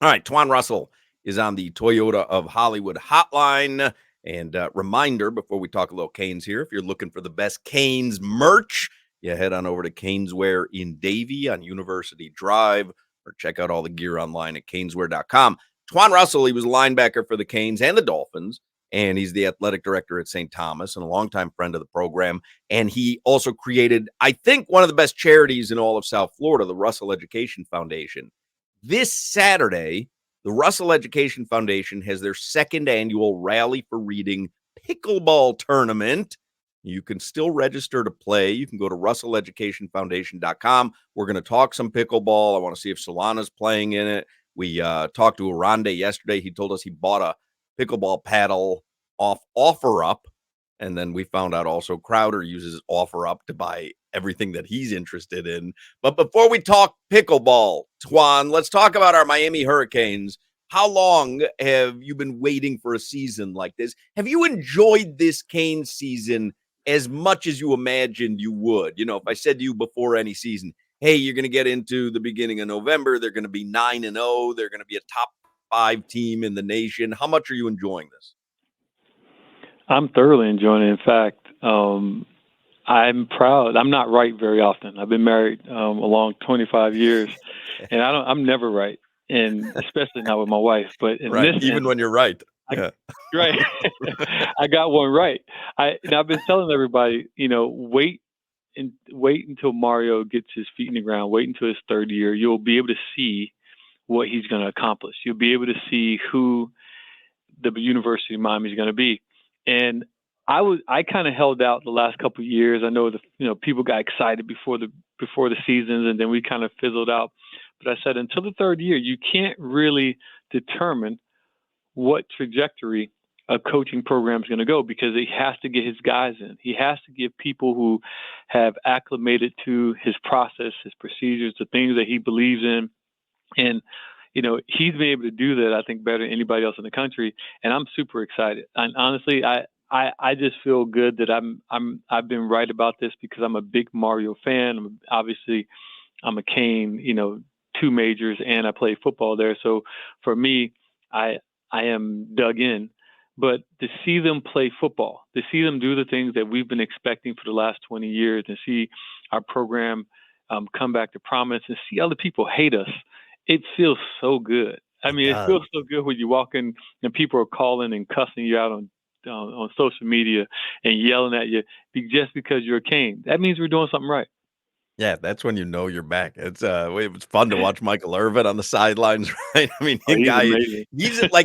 All right, Twan Russell is on the Toyota of Hollywood hotline. And reminder before we talk a little Canes here, if you're looking for the best Canes merch, you head on over to Caneswear in Davie on University Drive or check out all the gear online at caneswear.com. Twan Russell, he was a linebacker for the Canes and the Dolphins, and he's the athletic director at St. Thomas and a longtime friend of the program. And he also created, I think, one of the best charities in all of South Florida, the Russell Education Foundation. This Saturday, the Russell Education Foundation has their second annual Rally for Reading pickleball tournament. You can still register to play. You can go to russelleducationfoundation.com. We're going to talk some pickleball. I want to see if Solana's playing in it. We talked to Arande yesterday. He told us he bought a pickleball paddle off OfferUp. And then we found out also Crowder uses OfferUp to buy everything that he's interested in. But before we talk pickleball, Twan, let's talk about our Miami Hurricanes. How long have you been waiting for a season like this? Have you enjoyed this Canes season as much as you imagined you would? You know, if I said to you before any season, hey, you're going to get into the beginning of November, they're going to be 9-0, they're going to be a top 5 team in the nation. How much are you enjoying this? I'm thoroughly enjoying it. In fact, I'm proud. I'm not right very often. I've been married a long 25 years, and I'm never right, and especially not with my wife. But in right, this, even when you're right, right, I got one right. I've been telling everybody, wait until Mario gets his feet in the ground. Wait until his third year. You'll be able to see what he's going to accomplish. You'll be able to see who the University of Miami is going to be. And I kind of held out the last couple of years. I know people got excited before the seasons, and then we kind of fizzled out. But I said until the third year, you can't really determine what trajectory a coaching program is going to go, because he has to get his guys in. He has to get people who have acclimated to his process, his procedures, the things that he believes in, and he's been able to do that, I think, better than anybody else in the country, and I'm super excited. And honestly, I just feel good that I've been right about this, because I'm a big Mario fan. I'm a Cane, 2 majors, and I play football there. So for me, I am dug in. But to see them play football, to see them do the things that we've been expecting for the last 20 years, and see our program come back to prominence, and see other people hate us, it feels so good. I mean, it feels so good when you walk in and people are calling and cussing you out on social media and yelling at you just because you're a Cane. That means we're doing something right. Yeah, that's when you know you're back. It was fun to watch Michael Irvin on the sidelines, right? I mean, he's amazing.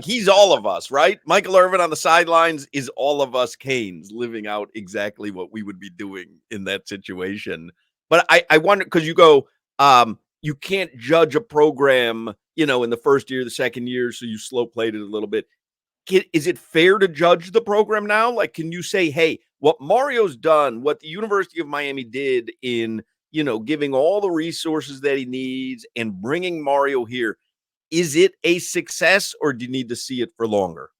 he's all of us, right? Michael Irvin on the sidelines is all of us Canes living out exactly what we would be doing in that situation. But I wonder, because you go, you can't judge a program, in the first year, the second year, so you slow played it a little bit. Is it fair to judge the program now? Like, can you say, hey, what Mario's done, what the University of Miami did in giving all the resources that he needs and bringing Mario here, is it a success, or do you need to see it for longer?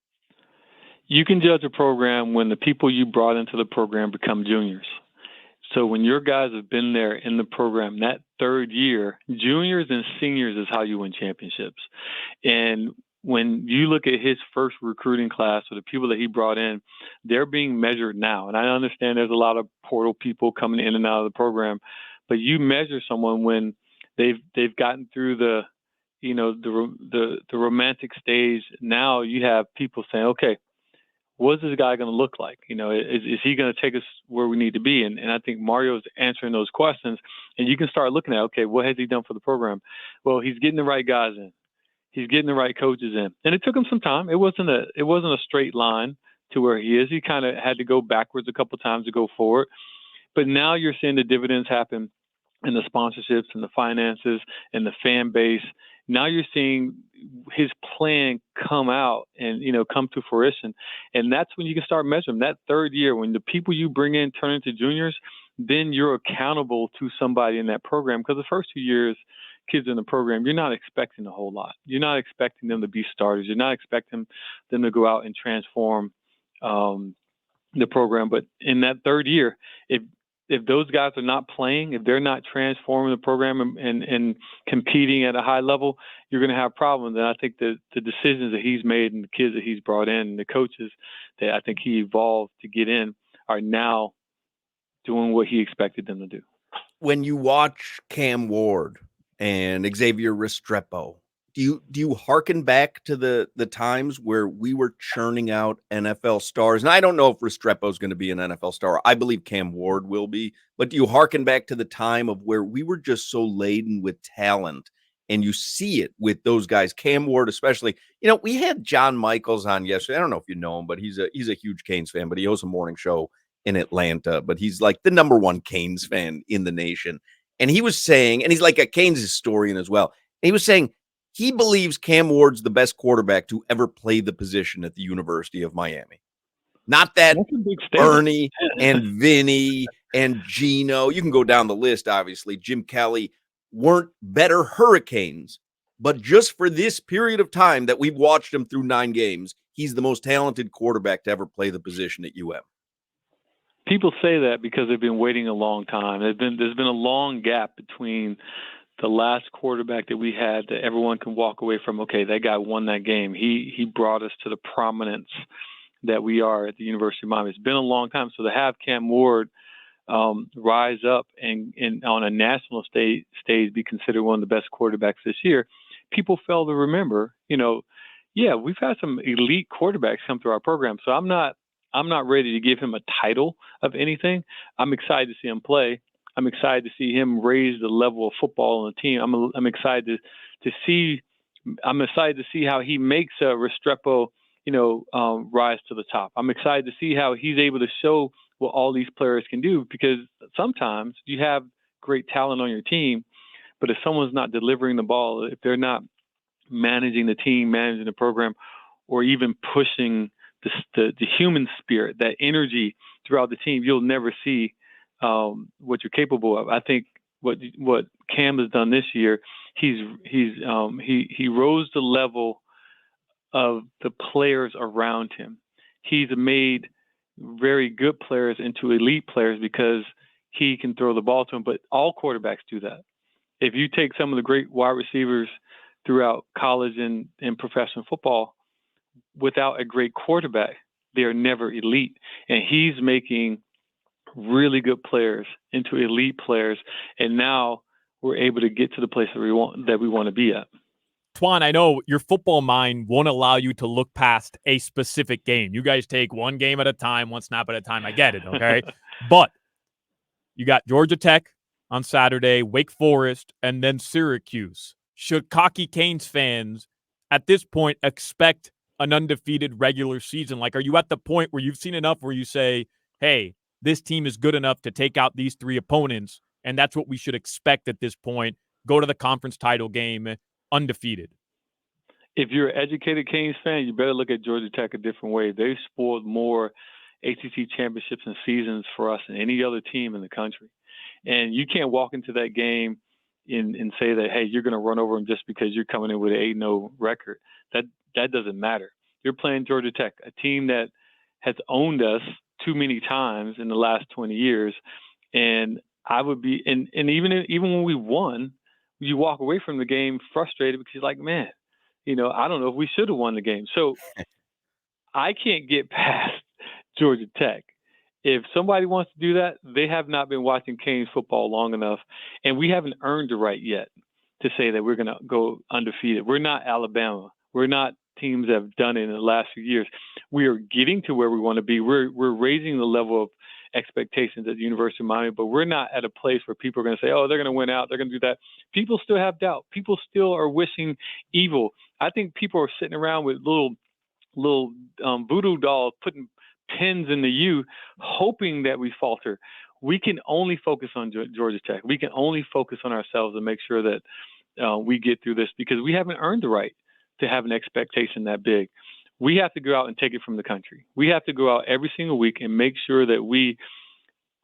You can judge a program when the people you brought into the program become juniors. So when your guys have been there in the program that third year, juniors and seniors is how you win championships. And when you look at his first recruiting class, or the people that he brought in, they're being measured now. And I understand there's a lot of portal people coming in and out of the program, but you measure someone when they've gotten through the romantic stage. Now you have people saying, okay, what's this guy going to look like? Is he going to take us where we need to be? And I think Mario's answering those questions, and you can start looking at, okay, what has he done for the program? Well, he's getting the right guys in. He's getting the right coaches in. And it took him some time. It wasn't a straight line to where he is. He kind of had to go backwards a couple of times to go forward. But now you're seeing the dividends happen in the sponsorships and the finances and the fan base. Now you're seeing his plan come out and, come to fruition. And that's when you can start measuring. That third year, when the people you bring in turn into juniors, then you're accountable to somebody in that program. Because the first 2 years, kids in the program, you're not expecting a whole lot. You're not expecting them to be starters. You're not expecting them to go out and transform the program. But in that third year, if if those guys are not playing, if they're not transforming the program and competing at a high level, you're going to have problems. And I think the decisions that he's made and the kids that he's brought in and the coaches that I think he evolved to get in are now doing what he expected them to do. When you watch Cam Ward and Xavier Restrepo, do you hearken back to the times where we were churning out NFL stars? And I don't know if Restrepo is going to be an NFL star. I believe Cam Ward will be. But do you hearken back to the time of where we were just so laden with talent? And you see it with those guys, Cam Ward especially. You know, we had John Michaels on yesterday. I don't know if you know him, but he's a huge Canes fan, but he hosts a morning show in Atlanta. But he's like the number one Canes fan in the nation. And he was saying, and he's like a Canes historian as well. And he was saying, he believes Cam Ward's the best quarterback to ever play the position at the University of Miami. Not that Ernie and Vinny and Gino, you can go down the list, obviously, Jim Kelly, weren't better Hurricanes. But just for this period of time that we've watched him through 9 games, he's the most talented quarterback to ever play the position at UM. People say that because they've been waiting a long time. There's been a long gap between the last quarterback that we had that everyone can walk away from. Okay, that guy won that game. He brought us to the prominence that we are at the University of Miami. It's been a long time. So to have Cam Ward rise up and on a national stage be considered one of the best quarterbacks this year, people fail to remember, we've had some elite quarterbacks come through our program. So I'm not ready to give him a title of anything. I'm excited to see him play. I'm excited to see him raise the level of football on the team. I'm excited to see. I'm excited to see how he makes Restrepo, rise to the top. I'm excited to see how he's able to show what all these players can do, because sometimes you have great talent on your team, but if someone's not delivering the ball, if they're not managing the team, managing the program, or even pushing the human spirit, that energy throughout the team, you'll never see what you're capable of. I think what Cam has done this year, he rose the level of the players around him. He's made very good players into elite players because he can throw the ball to them. But all quarterbacks do that. If you take some of the great wide receivers throughout college and professional football, without a great quarterback, they are never elite. And he's making really good players into elite players, and now we're able to get to the place that we want to be at. Twan, I know your football mind won't allow you to look past a specific game. You guys take one game at a time, one snap at a time. I get it, okay? But you got Georgia Tech on Saturday, Wake Forest, and then Syracuse. Should cocky Canes fans at this point expect an undefeated regular season? Like, are you at the point where you've seen enough where you say, hey, this team is good enough to take out these 3 opponents, and that's what we should expect at this point, go to the conference title game undefeated? If you're an educated Canes fan, you better look at Georgia Tech a different way. They've spoiled more ACC championships and seasons for us than any other team in the country. And you can't walk into that game and say that, hey, you're going to run over them just because you're coming in with an 8-0 record. That doesn't matter. You're playing Georgia Tech, a team that has owned us too many times in the last 20 years. And I would be, and even when we won, you walk away from the game frustrated because you're like, man, I don't know if we should have won the game. So I can't get past Georgia Tech. If somebody wants to do that, they have not been watching Canes football long enough, and we haven't earned the right yet to say that we're going to go undefeated. We're not Alabama. We're not teams that have done it in the last few years. We are getting to where we want to be. We're raising the level of expectations at the University of Miami, but we're not at a place where people are going to say, oh, they're going to win out, they're going to do that. People still have doubt. People still are wishing evil. I think people are sitting around with little voodoo dolls putting pins in the U, hoping that we falter. We can only focus on Georgia Tech. We can only focus on ourselves and make sure that we get through this, because we haven't earned the right to have an expectation that big. We have to go out and take it from the country. We have to go out every single week and make sure that we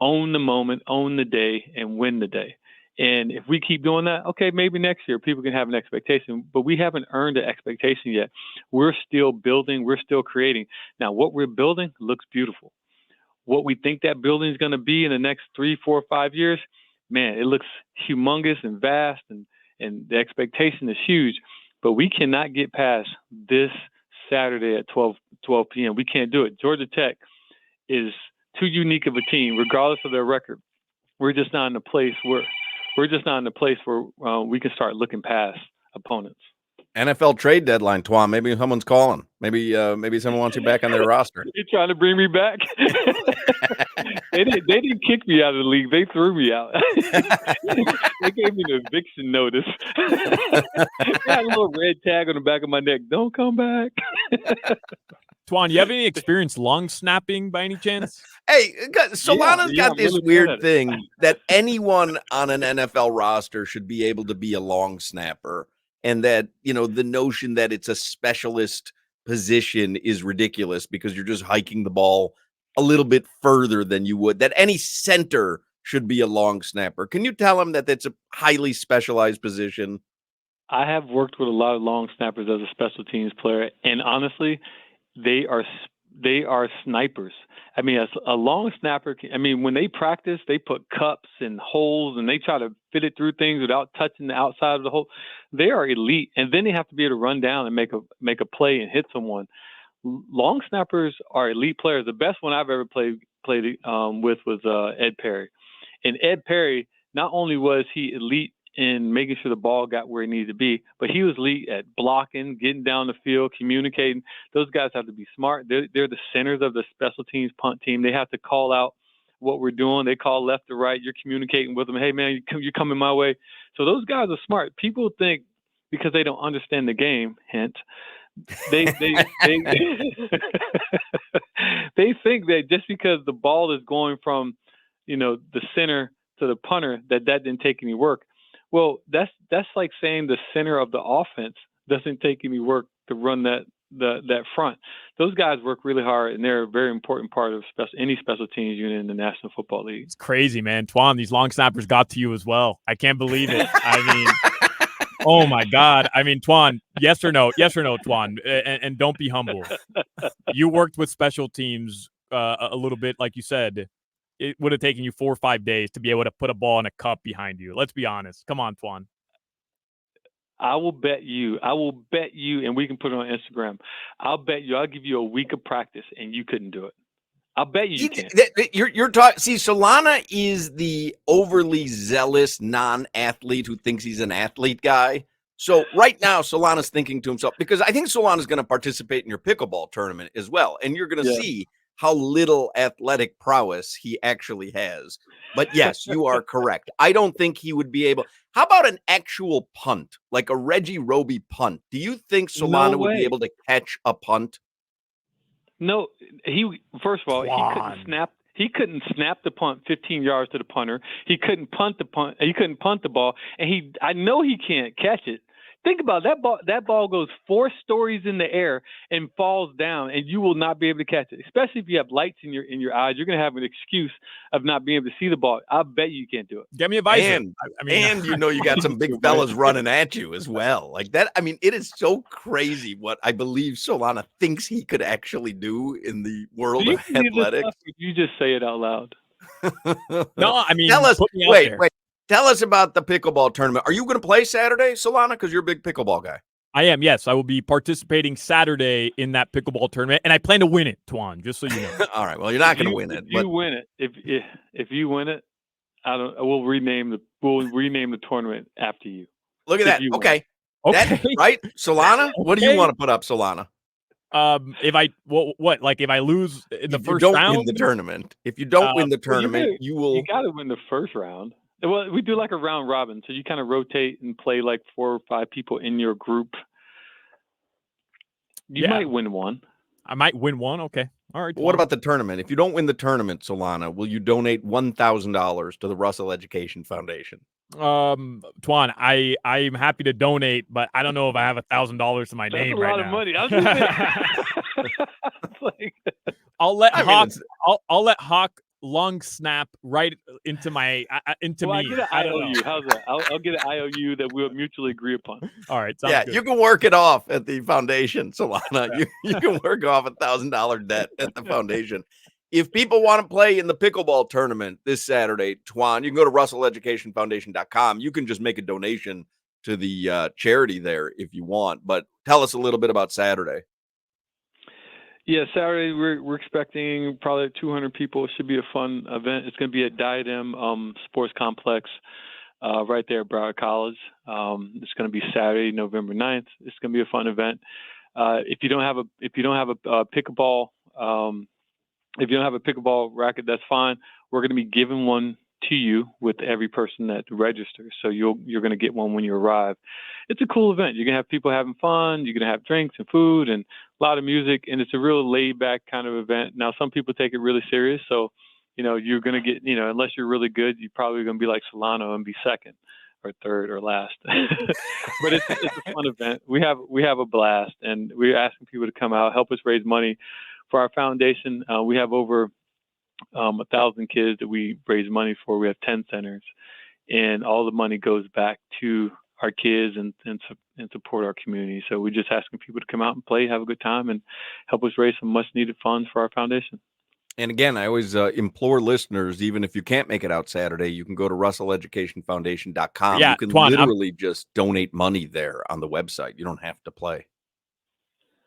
own the moment, own the day, and win the day. And if we keep doing that, okay, maybe next year people can have an expectation, but we haven't earned the expectation yet. We're still building. We're still creating. Now, what we're building looks beautiful. what we think that building is going to be in the next 3, 4, 5 years, man, it looks humongous and vast, and the expectation is huge. But we cannot get past this Saturday at 12 p.m. We can't do it. Georgia Tech is too unique of a team, regardless of their record. We're just not in a place where we can start looking past opponents. NFL trade deadline, Twan. Maybe someone's calling. Maybe someone wants you back on their roster. They're trying to bring me back. They didn't kick me out of the league. They threw me out. They gave me an eviction notice. They had a little red tag on the back of my neck. Don't come back. Twan, you have any experience long snapping by any chance? Hey, Solana's got this really weird thing that anyone on an NFL roster should be able to be a long snapper. And that, the notion that it's a specialist position is ridiculous because you're just hiking the ball a little bit further than you would. That any center should be a long snapper. Can you tell him that that's a highly specialized position? I have worked with a lot of long snappers as a special teams player, and honestly, they are snipers. I mean, a long snapper, when they practice, they put cups and holes and they try to fit it through things without touching the outside of the hole. They are elite. And then they have to be able to run down and make a play and hit someone. Long snappers are elite players. The best one I've ever played with was Ed Perry. And Ed Perry, not only was he elite in making sure the ball got where it needed to be, but he was elite at blocking, getting down the field, communicating. Those guys have to be smart. They're the centers of the special teams punt team. They have to call out what we're doing. They call left to right. You're communicating with them. Hey, man, you're coming my way. So those guys are smart. People think because they don't understand the game, hint, they they think that just because the ball is going from, the center to the punter, that didn't take any work. Well, that's like saying the center of the offense doesn't take any work to run that front. Those guys work really hard, and they're a very important part of any special teams unit in the National Football League. It's crazy, man. Twan, these long snappers got to you as well. I can't believe it. I mean, oh my God. I mean, Twan, yes or no, Twan, and don't be humble. You worked with special teams a little bit, like you said. It would have taken you 4 or 5 days to be able to put a ball in a cup behind you. Let's be honest. Come on, Twan. I will bet you, and we can put it on Instagram. I'll give you a week of practice, and you couldn't do it. I'll bet you can't. You're talking. See, Solana is the overly zealous non-athlete who thinks he's an athlete guy. So right now, Solana's thinking to himself, because I think Solana's going to participate in your pickleball tournament as well, and you're going to see how little athletic prowess he actually has. But yes, you are correct. I don't think he would be able. How about an actual punt, like a Reggie Roby punt? Do you think Solana would be able to catch a punt? No, first of all, he couldn't snap the punt 15 yards to the punter. He couldn't punt the punt. He couldn't punt the ball, and I know he can't catch it. Think about it. That ball goes 4 stories in the air and falls down, and you will not be able to catch it. Especially if you have lights in your eyes, you're going to have an excuse of not being able to see the ball. I bet you can't do it. Get me a visor. And you got some big fellas running at you as well, like that. I mean, it is so crazy what I believe Solana thinks he could actually do in the world of athletics. You just say it out loud. No, I mean, tell us. Wait. Tell us about the pickleball tournament. Are you going to play Saturday, Solana? Because you're a big pickleball guy. I am, yes. I will be participating Saturday in that pickleball tournament, and I plan to win it, Twan, just so you know. All right. Well, you're not going to win it. You win it. If you win it, we'll rename the tournament after you. Look at that. Okay. That, right? Solana? What do you want to put up, Solana? If I lose in the first round? If you don't win the tournament. If you don't win the tournament, you will. You got to win the first round. Well, we do like a round robin, so you kind of rotate and play like 4 or 5 people in your group. You might win one. I might win one. Okay. All right. What about the tournament? If you don't win the tournament, Solana, will you donate $1,000 to the Russell Education Foundation? Twan, I'm happy to donate, but I don't know if I have $1,000 to my name right now. That's a lot of money. I'll let Hawk long snap right into my into me. I get an IOU. How's that? I'll get an IOU that we'll mutually agree upon. All right. Good. You can work it off at the foundation, Solana. You can work off $1,000 debt at the foundation. If people want to play in the pickleball tournament this Saturday, Twan, you can go to RussellEducationFoundation.com. You can just make a donation to the charity there if you want. But tell us a little bit about Saturday. Yeah, Saturday we're expecting probably 200 people. It should be a fun event. It's going to be at Diadem Sports Complex right there at Broward College. It's going to be Saturday, November 9th. It's going to be a fun event. If you don't have a pickleball if you don't have a pickleball racket, that's fine. We're going to be giving one to you with every person that registers. So you're going to get one when you arrive. It's a cool event. You're going to have people having fun. You're going to have drinks and food and a lot of music. And it's a real laid back kind of event. Now, some people take it really serious. So, you're going to get, unless you're really good, you're probably going to be like Solano and be second or third or last. But it's a fun event. We have a blast, and we're asking people to come out, help us raise money for our foundation. We have over 1,000 kids that we raise money for. We have 10 centers, and all the money goes back to our kids and support our community. So we're just asking people to come out and play, have a good time, and help us raise some much needed funds for our foundation. And again, I always implore listeners, even if you can't make it out Saturday, you can go to RussellEducationFoundation.com. Yeah, you can Twan, literally just donate money there on the website. You don't have to play.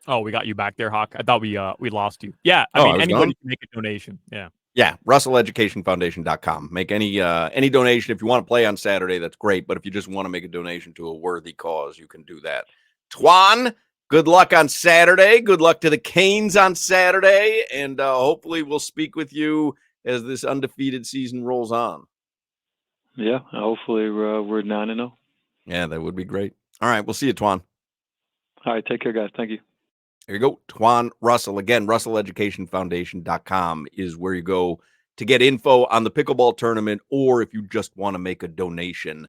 Oh, we got you back there, Hawk. I thought we lost you. Yeah, I mean, anybody can make a donation. Yeah. Yeah, RussellEducationFoundation.com. Make any donation. If you want to play on Saturday, that's great. But if you just want to make a donation to a worthy cause, you can do that. Twan, good luck on Saturday. Good luck to the Canes on Saturday. And hopefully we'll speak with you as this undefeated season rolls on. Yeah, hopefully we're 9-0. Yeah, that would be great. All right, we'll see you, Twan. All right, take care, guys. Thank you. There you go. Twan Russell. Again, RussellEducationFoundation.com is where you go to get info on the pickleball tournament, or if you just want to make a donation